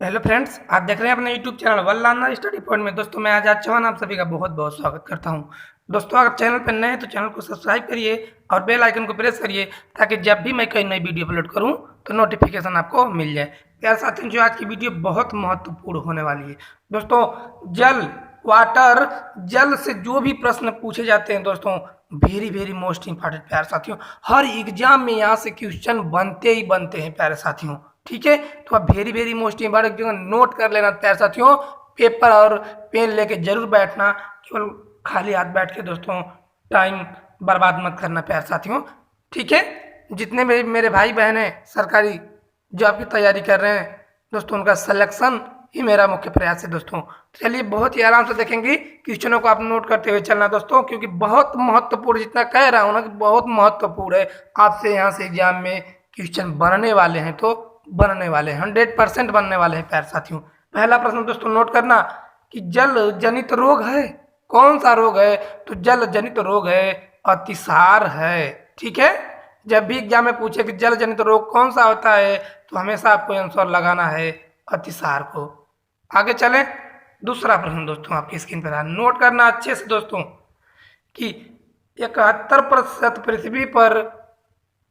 Hello friends, आप देख रहे हैं अपने YouTube channel one learner study point में। दोस्तों मैं आजाद चौहान आप सभी का बहुत बहुत स्वागत करता हूं। दोस्तों अगर चैनल पर नए हैं तो चैनल को सब्सक्राइब करिए और बेल आइकन को प्रेस करिए ताकि जब भी मैं कोई नई वीडियो अपलोड करूं तो नोटिफिकेशन आपको मिल जाए। प्यार साथियों, जो आज की वीडियो बहुत महत्वपूर्ण होने वाली है। दोस्तों जल वाटर जल से जो भी प्रश्न पूछे जाते हैं दोस्तों, वेरी वेरी मोस्ट इंपॉर्टेंट प्यारे साथियों। हर एग्जाम में यहाँ से क्वेश्चन बनते ही बनते हैं प्यारे साथियों। ठीक है, तो आप very very most important note कर लेना प्यारे साथियों। पेपर और पेन लेके जरूर बैठना, केवल खाली हाथ बैठ के दोस्तों टाइम बर्बाद मत करना प्यारे साथियों। ठीक है, जितने भी मेरे भाई बहन हैं सरकारी जॉब की तैयारी कर रहे हैं दोस्तों, उनका सिलेक्शन ही मेरा मुख्य प्रयास है दोस्तों। चलिए बहुत ही आराम से देखेंगे, क्वेश्चनों को आप नोट करते हुए चलना दोस्तों, क्योंकि बहुत महत्वपूर्ण, जितना कह रहा हूँ ना कि बहुत महत्वपूर्ण है। आपसे यहाँ से एग्जाम में क्वेश्चन बनने वाले हैं, तो बनने वाले हैं, 100% बनने वाले हैं प्यारे साथियों। पहला प्रश्न दोस्तों नोट करना कि जल जनित रोग है, कौन सा रोग है? तो जल जनित रोग है अतिसार है। ठीक है, जब भी एग्जाम में पूछे कि जल जनित रोग कौन सा होता है तो हमेशा आपको आंसर लगाना है अतिसार को। आगे चलें, दूसरा प्रश्न दोस्तों आपकी स्क्रीन पर नोट करना अच्छे से दोस्तों कि 71% पृथ्वी पर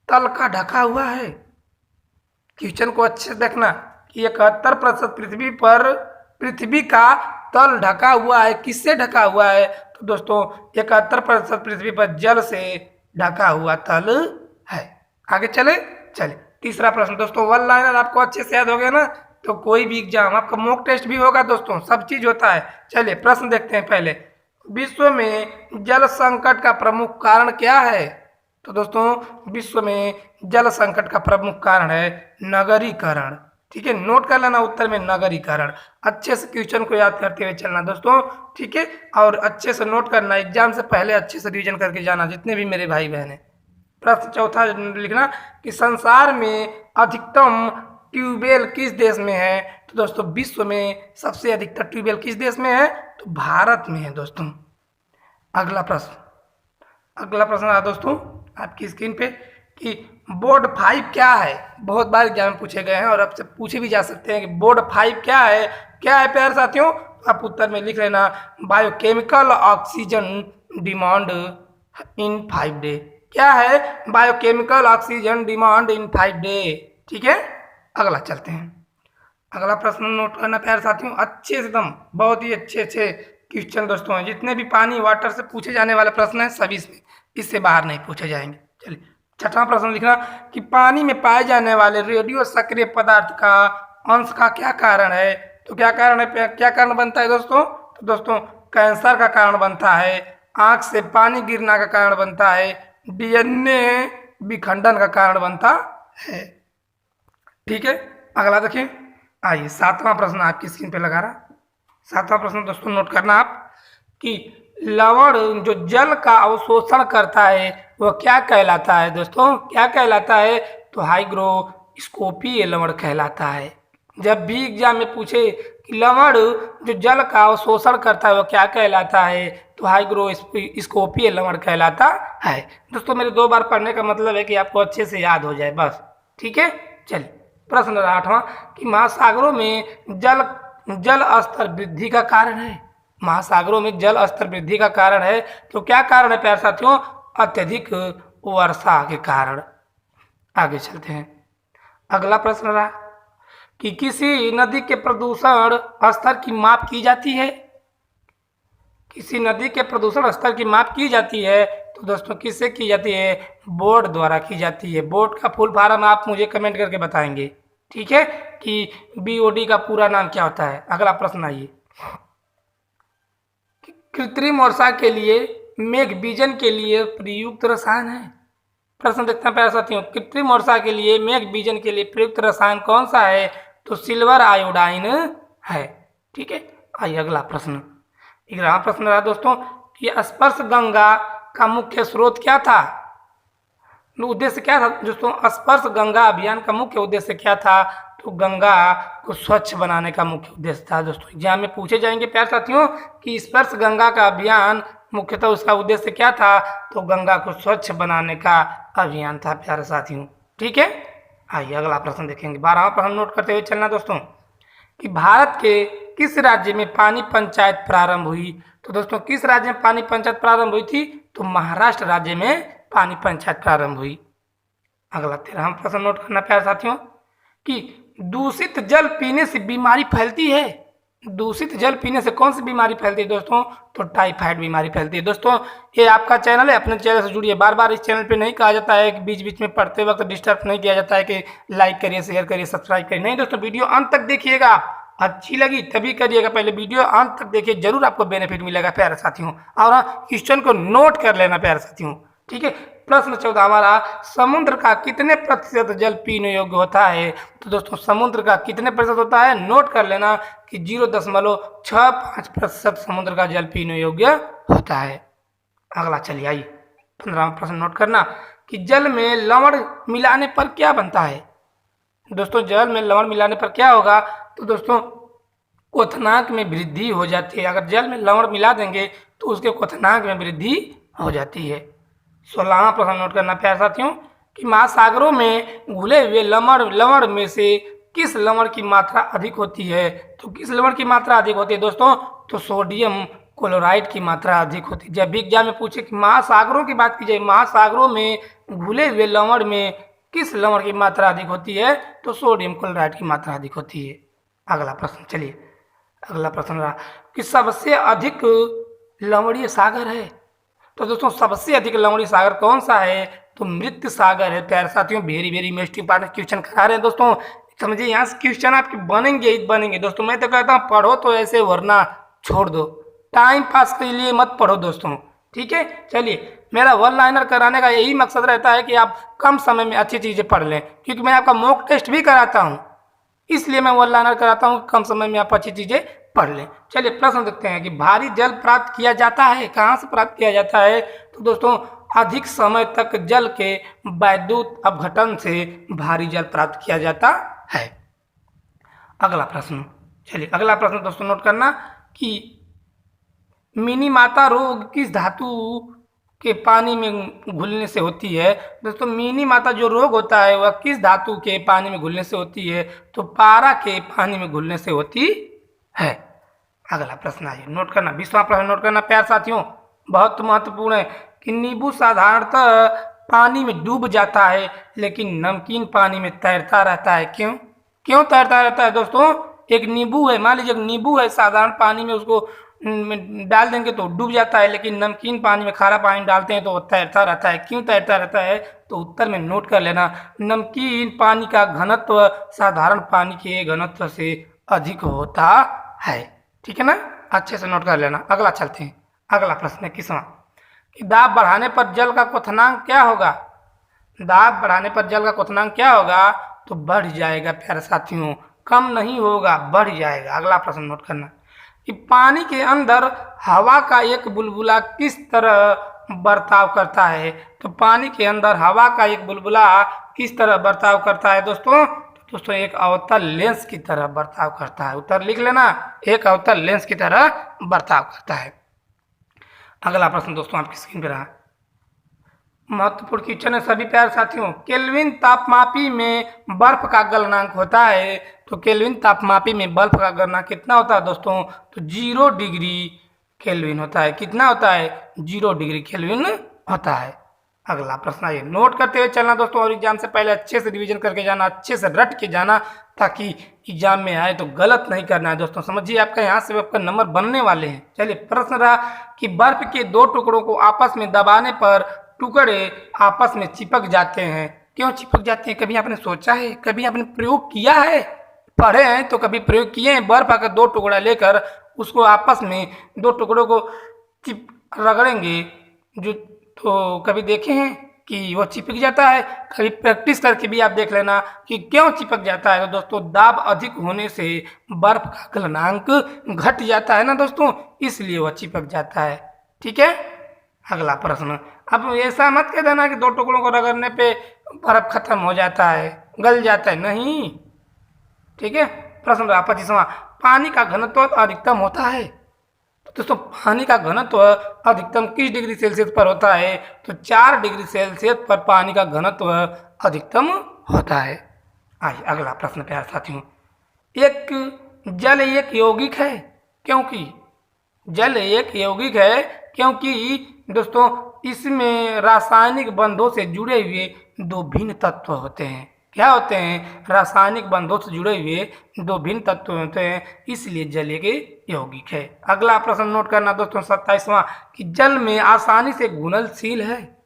तल का ढका हुआ है। क्वेश्चन को अच्छे से देखना कि 71% पृथ्वी का तल ढका हुआ है। किससे ढका हुआ है? तो दोस्तों 71% पृथ्वी पर जल से ढका हुआ तल है। आगे चले, तीसरा प्रश्न दोस्तों वन लाइनर आपको अच्छे से याद हो गया ना, तो कोई भी एग्जाम आपका मॉक टेस्ट भी होगा दोस्तों, सब चीज होता है। चलिए प्रश्न देखते हैं पहले। विश्व में जल संकट का प्रमुख कारण क्या है? तो दोस्तों विश्व में जल संकट का प्रमुख कारण है नगरीकरण। ठीक है, नोट कर लेना उत्तर में नगरीकरण। अच्छे से क्वेश्चन को याद करते हुए चलना दोस्तों। ठीक है, और अच्छे से नोट करना, एग्जाम से पहले अच्छे से रिवीजन करके जाना जितने भी मेरे भाई बहन हैं। प्रश्न चौथा लिखना कि संसार में अधिकतम ट्यूबवेल किस देश में है? तो दोस्तों विश्व में सबसे अधिकतर ट्यूबवेल किस देश में है? तो भारत में है दोस्तों। अगला प्रश्न रहा दोस्तों आपकी स्क्रीन पे कि बोर्ड 5 क्या है? बहुत बार एग्जाम में पूछे गए हैं और आपसे पूछे भी जा सकते हैं कि बोर्ड 5 क्या है? क्या है प्यारे साथियों? आप उत्तर में लिख लेना biochemical oxygen demand in 5 day. क्या है? Biochemical oxygen demand in 5 day. ठीक है, अगला चलते हैं। अगला प्रश्न नोट करना प्यारे साथियों अच्छे से, एकदम बहुत ही अच्छे अच्छे क्वेश्चन दोस्तों हैं। जितने भी पानी वाटर से पूछे जाने वाले प्रश्न हैं सभी इससे बाहर नहीं पूछे जाएंगे। चलिए छठवां प्रश्न लिखना कि पानी में पाए जाने वाले रेडियो सक्रिय पदार्थ का अंश का क्या कारण है? तो क्या कारण है, क्या कारण बनता है दोस्तों? तो दोस्तों कैंसर का कारण बनता है, आंख से पानी गिरना का कारण बनता है, डीएनए विखंडन का कारण बनता है। ठीक है, अगला देखिए। आइए सातवां प्रश्न आपकी स्क्रीन पे लगा रहा। सातवां प्रश्न दोस्तों नोट करना आप कि लवण जो जल का अवशोषण करता है वह क्या कहलाता है? दोस्तों क्या कहलाता है? तो हाइग्रोस्कोपीय लवण कहलाता है। जब भी एग्जाम में पूछे कि लवण जो जल का अवशोषण करता है वह क्या कहलाता है? तो हाइग्रोस्कोपीय लवण कहलाता है। दोस्तों मेरे 2 बार पढ़ने का मतलब है कि आपको अच्छे से याद हो जाए बस। ठीक है, चलिए प्रश्न 8वां कि महासागरों में जल जल स्तर वृद्धि का कारण है। महासागरों में जल स्तर वृद्धि का कारण है, तो क्या कारण है प्यारे साथियों? अत्यधिक वर्षा के कारण। आगे चलते हैं। अगला प्रश्न रहा कि किसी नदी के प्रदूषण स्तर की माप की जाती है। किसी नदी के प्रदूषण स्तर की माप की जाती है तो दोस्तों किससे की जाती है? बोर्ड द्वारा की जाती है। बोर्ड का फुल फॉर्म आप मुझे कमेंट करके बताएंगे। ठीक है, कि बीओडी का पूरा नाम क्या होता है। अगला प्रश्न आइए। कृत्रिम वर्षा के लिए मेघ बीजन के लिए प्रयुक्त रसायन है। प्रश्न देखते हैं प्यारे साथियों, कृत्रिम वर्षा के लिए मेघ बीजन के लिए प्रयुक्त रसायन कौन सा है? तो सिल्वर आयोडाइन है। ठीक है, आइए अगला प्रश्न। 11वां प्रश्न रहा दोस्तों कि स्पर्श गंगा का मुख्य स्रोत क्या था? उद्देश्य क्या था दोस्तों? स्पर्श गंगा अभियान का मुख्य उद्देश्य क्या था? तो गंगा को स्वच्छ बनाने का मुख्य उद्देश्य था। दोस्तों एग्जाम में पूछे जाएंगे प्यारे साथियों कि स्पर्श गंगा का अभियान मुख्यतः उसका उद्देश्य क्या था? तो गंगा को स्वच्छ बनाने का अभियान था प्यारे साथियों। ठीक है, आइए अगला प्रश्न देखेंगे। 12वां प्रश्न नोट करते हुए चलना दोस्तों कि भारत के किस राज्य में पानी पंचायत प्रारंभ हुई? तो दोस्तों किस राज्य में पानी पंचायत प्रारंभ हुई थी? तो महाराष्ट्र राज्य में पानी पंचायत प्रारंभ हुई। अगला 13वां प्रश्न नोट करना प्यारे साथियों कि दूषित जल पीने से बीमारी फैलती है। दूषित जल पीने से कौन सी बीमारी फैलती है दोस्तों? तो टाइफाइड बीमारी फैलती है। दोस्तों ये आपका चैनल है, अपने चैनल से जुड़िए। बार बार इस चैनल पे नहीं कहा जाता है कि बीच बीच में पढ़ते वक्त डिस्टर्ब नहीं किया जाता है कि लाइक करिए, शेयर करिए, सब्सक्राइब करिए। नहीं दोस्तों, वीडियो अंत तक देखिएगा, अच्छी लगी तभी करिएगा। पहले वीडियो अंत तक देखिए, जरूर आपको बेनिफिट मिलेगा प्यारे साथियों। और हाँ, क्वेश्चन को नोट कर लेना प्यारे साथियों, ठीक है। प्रश्न 14 हमारा, समुद्र का कितने प्रतिशत जल पीने योग्य होता है? तो दोस्तों समुद्र का कितने प्रतिशत होता है? नोट कर लेना कि 0.65% समुद्र का जल पीने योग्य होता है। अगला चलिए आइए 15वां प्रश्न नोट करना कि जल में लवण मिलाने पर क्या बनता है? दोस्तों जल में लवण मिलाने पर क्या होगा? तो दोस्तों क्वथनांक में वृद्धि हो जाती है। अगर जल में लवण मिला देंगे तो उसके क्वथनांक में वृद्धि हो जाती है। 16वां प्रश्न नोट करना प्यारे साथियों कि महासागरों में घुले हुए लवण में से किस लवण की मात्रा अधिक होती है? तो किस लवण की मात्रा अधिक होती है दोस्तों? तो सोडियम क्लोराइड की मात्रा अधिक होती है। जब भी एग्जाम में पूछे कि महासागरों की बात की जाए, महासागरों में घुले हुए लवण में किस लवण की मात्रा अधिक होती है? तो सोडियम क्लोराइड की मात्रा अधिक होती है। अगला प्रश्न चलिए, अगला प्रश्न रहा कि सबसे अधिक लवणीय सागर है। तो दोस्तों सबसे अधिक लवणीय सागर कौन सा है? तो मृत सागर है प्यारे साथियों। वेरी वेरी इंपॉर्टेंट क्वेश्चन करा रहे हैं दोस्तों, समझिए यहाँ से क्वेश्चन आपके बनेंगे ही बनेंगे दोस्तों। मैं तो कहता हूँ पढ़ो तो ऐसे, वरना छोड़ दो, टाइम पास के लिए मत पढ़ो दोस्तों, ठीक है। चलिए, मेरा वन लाइनर कराने का यही मकसद रहता है कि आप कम समय में अच्छी चीज़ें पढ़ लें, क्योंकि मैं आपका मॉक टेस्ट भी कराता हूँ, इसलिए मैं वन लाइनर कराता हूँ, कम समय में आप अच्छी चीज़ें पढ़ लें। चलिए प्रश्न देखते हैं कि भारी जल प्राप्त किया जाता है, कहाँ से प्राप्त किया जाता है? तो दोस्तों अधिक समय तक जल के वैद्युत अपघटन से भारी जल प्राप्त किया जाता है। अगला प्रश्न, चलिए अगला प्रश्न दोस्तों नोट करना कि मिनीमाता रोग किस धातु के पानी में घुलने से होती है? दोस्तों मिनीमाता जो रोग होता है वह किस धातु के पानी में घुलने से होती है? तो पारा के पानी में घुलने से होती है। अगला प्रश्न आइए नोट करना, 20वां प्रश्न नोट करना प्यार साथियों, बहुत महत्वपूर्ण है कि नींबू साधारणतः पानी में डूब जाता है लेकिन नमकीन पानी में तैरता रहता है। क्यों क्यों तैरता रहता है दोस्तों? एक नींबू है, मान लीजिए एक नींबू है, साधारण पानी में उसको डाल देंगे तो डूब जाता है, लेकिन नमकीन पानी में खारा पानी डालते हैं तो वो तैरता रहता है। क्यों तैरता रहता है? तो उत्तर में नोट कर लेना, नमकीन पानी का घनत्व साधारण पानी के घनत्व से अधिक होता है, ठीक है ना, अच्छे से नोट कर लेना। अगला चलते हैं, अगला प्रश्न है 21वां कि दाब बढ़ाने पर जल का क्वथनांक क्या होगा? दाब बढ़ाने पर जल का क्वथनांक क्या होगा? तो बढ़ जाएगा प्यारे साथियों, कम नहीं होगा, बढ़ जाएगा। अगला प्रश्न नोट करना कि पानी के अंदर हवा का एक बुलबुला किस तरह बर्ताव करता है? तो पानी के अंदर हवा का एक बुलबुला किस तरह बर्ताव करता है दोस्तों? तो दोस्तों एक अवतल लेंस की तरह बर्ताव करता है। उत्तर लिख लेना, एक अवतल लेंस की तरह बर्ताव करता है। अगला प्रश्न दोस्तों आपकी स्क्रीन पर रहा, महत्वपूर्ण क्वेश्चन है सभी प्यारे साथियों। केल्विन तापमापी में बर्फ का गलनांक होता है, तो केल्विन तापमापी में बर्फ का गलनांक कितना होता है दोस्तों? तो 0 डिग्री केल्विन होता है। कितना होता है? 0 डिग्री केल्विन होता है। अगला प्रश्न आइए, नोट करते हुए चलना दोस्तों, और एग्जाम से पहले अच्छे से रिवीजन करके जाना, अच्छे से रट के जाना, ताकि एग्जाम में आए तो गलत नहीं करना है दोस्तों। समझिए आपका यहाँ से आपका नंबर बनने वाले हैं। चलिए प्रश्न रहा कि बर्फ के दो टुकड़ों को आपस में दबाने पर टुकड़े आपस में चिपक जाते हैं। क्यों चिपक जाते हैं? कभी आपने सोचा है? कभी आपने प्रयोग किया है? पढ़े हैं तो कभी प्रयोग किए हैं? बर्फ का दो टुकड़ा लेकर उसको आपस में दो टुकड़ों को रगड़ेंगे जो, तो कभी देखे हैं कि वो चिपक जाता है? कभी प्रैक्टिस करके भी आप देख लेना कि क्यों चिपक जाता है। तो दोस्तों दाब अधिक होने से बर्फ का गलनांक घट जाता है ना दोस्तों, इसलिए वह चिपक जाता है, ठीक है। अगला प्रश्न, अब ऐसा मत कह देना कि दो टुकड़ों को रगड़ने पे बर्फ खत्म हो जाता है, गल जाता है, नहीं, ठीक है। प्रश्न 25वां, पानी का घनत्व अधिकतम होता है। तो दोस्तों पानी का घनत्व अधिकतम किस डिग्री सेल्सियस पर होता है? तो 4 डिग्री सेल्सियस पर पानी का घनत्व अधिकतम होता है। आइए अगला प्रश्न प्यारे साथियों, एक जल एक यौगिक है क्योंकि जल एक यौगिक है क्योंकि दोस्तों इसमें रासायनिक बंधों से जुड़े हुए दो भिन्न तत्व होते हैं। क्या होते हैं? रासायनिक बंधों से जुड़े हुए दो भिन्न तत्व होते हैं, इसलिए जल एक यौगिक है। अगला प्रश्न नोट करना दोस्तों 27वां कि जल में आसानी से घुलनशील है,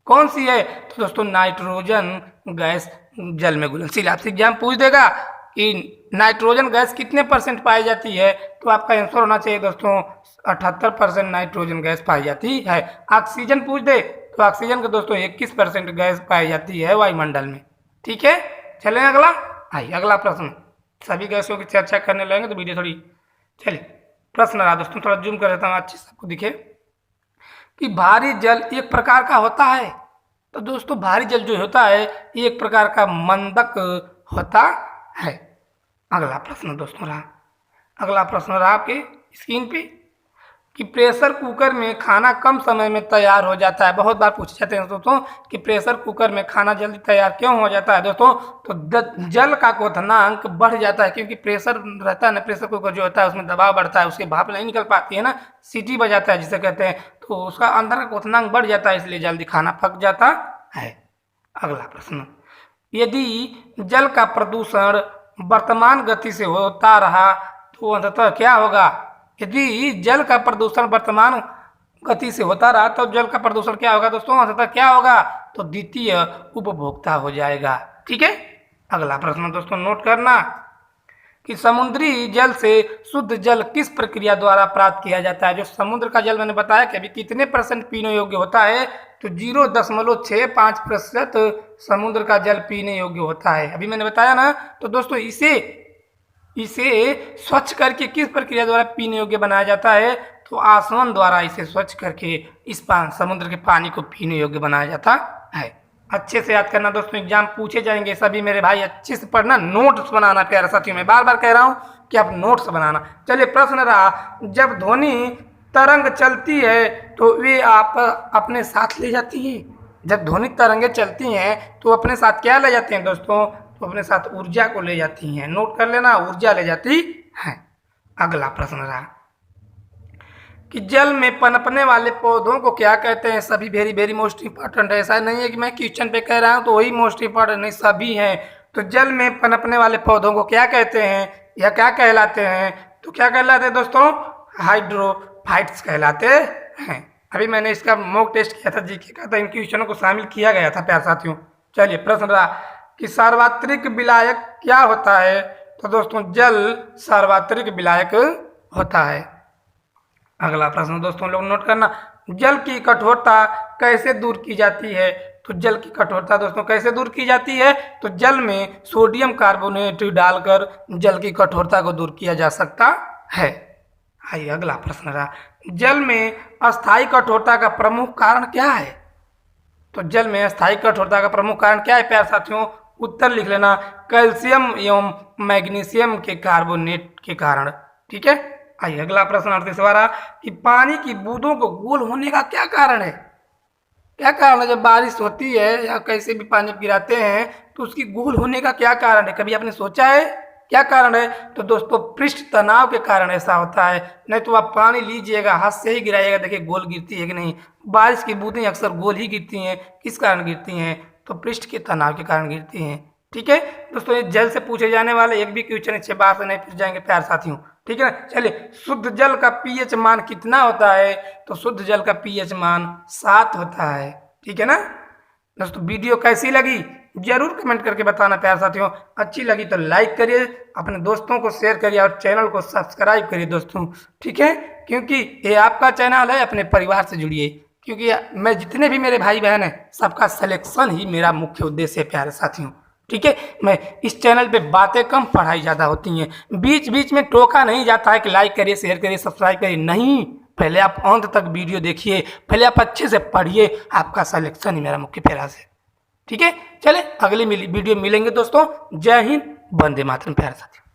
कौन सी है? तो दोस्तों नाइट्रोजन गैस जल में घुलनशील। आपसे एग्जाम पूछ देगा कि नाइट्रोजन गैस कितने % पाई जाती है, तो आपका आंसर होना चाहिए दोस्तों 78% नाइट्रोजन गैस पाई जाती है। ऑक्सीजन पूछ दे तो ऑक्सीजन का दोस्तों 21% गैस पाई जाती है वायुमंडल में। ठीक है, चलें अगला। आइए अगला प्रश्न, सभी गैसों की चर्चा करने लगेंगे तो वीडियो थोड़ी चलिए। प्रश्न रहा दोस्तों, थोड़ा जूम कर देता हूँ अच्छे से आपको दिखे कि भारी जल एक प्रकार का होता है। तो दोस्तों भारी जल जो होता है एक प्रकार का मंदक होता है। अगला प्रश्न दोस्तों रहा, अगला प्रश्न रहा आपके स्क्रीन पे कि प्रेशर कुकर में खाना कम समय में तैयार हो जाता है। बहुत बार पूछे जाते हैं दोस्तों कि प्रेशर कुकर में खाना जल्दी तैयार क्यों हो जाता है दोस्तों? तो जल का क्वथनांक बढ़ जाता है, क्योंकि प्रेशर रहता है ना, प्रेशर कुकर जो होता है उसमें दबाव बढ़ता है, उसकी भाप नहीं निकल पाती है ना, सीटी बजाता है जिसे कहते हैं, तो उसका अंदर का क्वथनांक बढ़ जाता है, इसलिए जल्दी खाना पक जाता है। अगला प्रश्न, यदि जल का प्रदूषण वर्तमान गति से होता रहा तो अंततः क्या होगा? यदि जल का प्रदूषण वर्तमान गति से होता रहा तो जल का प्रदूषण क्या होगा दोस्तों? अंततः क्या होगा? तो द्वितीय उपभोक्ता हो जाएगा। ठीक है, अगला प्रश्न दोस्तों नोट करना कि समुद्री जल से शुद्ध जल किस प्रक्रिया द्वारा प्राप्त किया जाता है। जो समुद्र का जल मैंने बताया कि अभी कितने % पीने योग्य होता है, तो 0.65% समुद्र का जल पीने योग्य होता है। अभी मैंने बताया ना, तो दोस्तों इसे स्वच्छ करके किस प्रक्रिया द्वारा पीने योग्य बनाया जाता है? तो आसवन द्वारा इसे स्वच्छ करके इस समुद्र के पानी को पीने योग्य बनाया जाता है। अच्छे से याद करना दोस्तों, एग्जाम पूछे जाएंगे सभी मेरे भाई, अच्छे से पढ़ना, नोट्स बनाना प्यारे साथियों। मैं बार बार कह रहा हूँ कि आप नोट्स बनाना। चलिए प्रश्न रहा, जब ध्वनि तरंग चलती है तो वे आप अपने साथ ले जाती हैं। जब ध्वनि तरंगें चलती हैं तो अपने साथ क्या ले जाते हैं दोस्तों? तो अपने साथ ऊर्जा को ले जाती हैं। नोट कर लेना, ऊर्जा ले जाती है। अगला प्रश्न रहा कि जल में पनपने वाले पौधों को क्या कहते हैं। सभी वेरी वेरी मोस्ट इंपॉर्टेंट है, ऐसा नहीं है कि मैं क्वेश्चन पे कह रहा हूँ तो वही मोस्ट इंपॉर्टेंट, नहीं सभी हैं। तो जल में पनपने वाले पौधों को क्या कहते हैं या क्या कहलाते हैं? तो क्या कहलाते हैं दोस्तों? हाइड्रोफाइट्स कहलाते हैं। अभी मैंने इसका मॉक टेस्ट किया था, जीके का, तो इन क्वेश्चनों को शामिल किया गया था प्यारे साथियों। चलिए प्रश्न रहा कि सार्वत्रिक विलायक क्या होता है। तो दोस्तों जल सार्वत्रिक विलायक होता है। अगला प्रश्न दोस्तों लोग नोट करना, जल की कठोरता कैसे दूर की जाती है। तो जल की कठोरता दोस्तों कैसे दूर की जाती है? तो जल में सोडियम कार्बोनेट डालकर जल की कठोरता को दूर किया जा सकता है। आइए अगला प्रश्न रहा, जल में अस्थायी कठोरता का प्रमुख कारण क्या है। तो जल में अस्थायी कठोरता का प्रमुख कारण क्या है प्यारे साथियों? उत्तर लिख लेना, कैल्शियम एवं मैग्नीशियम के कार्बोनेट के कारण। ठीक है, आइए अगला प्रश्न 38वां रहा कि पानी की बूंदों को गोल होने का क्या कारण है। क्या कारण है? जब बारिश होती है या कैसे भी पानी गिराते हैं तो उसकी गोल होने का क्या कारण है? कभी आपने सोचा है क्या कारण है? तो दोस्तों पृष्ठ तनाव के कारण ऐसा होता है। नहीं तो आप पानी लीजिएगा, हाथ से ही गिराइएगा, देखिए गोल गिरती है कि नहीं। बारिश की बूंदें अक्सर गोल ही गिरती हैं। किस कारण गिरती हैं? तो पृष्ठ के तनाव के कारण गिरती हैं। ठीक है दोस्तों, ये जल से पूछे जाने वाले एक भी क्वेश्चन अच्छे बात से नहीं पूछ जाएंगे प्यारे साथियों। ठीक है ना। चलिए, शुद्ध जल का पीएच मान कितना होता है। तो शुद्ध जल का पीएच मान 7 होता है। ठीक है ना दोस्तों। वीडियो कैसी लगी जरूर कमेंट करके बताना प्यारे साथियों। अच्छी लगी तो लाइक करिए, अपने दोस्तों को शेयर करिए और चैनल को सब्सक्राइब करिए दोस्तों। ठीक है, क्योंकि ये आपका चैनल है, अपने परिवार से जुड़िए, क्योंकि मैं जितने भी मेरे भाई बहन हैं सबका सिलेक्शन ही मेरा मुख्य उद्देश्य है प्यारे साथियों। ठीक है, मैं इस चैनल पे बातें कम पढ़ाई ज़्यादा होती हैं। बीच बीच में टोका नहीं जाता है कि लाइक करिए, शेयर करिए, सब्सक्राइब करिए, नहीं। पहले आप अंत तक वीडियो देखिए, पहले आप अच्छे से पढ़िए, आपका सिलेक्शन ही मेरा मुख्य प्रयास है। ठीक है, चले अगली वीडियो मिलेंगे दोस्तों। जय हिंद, वंदे मातरम प्यारे साथियों।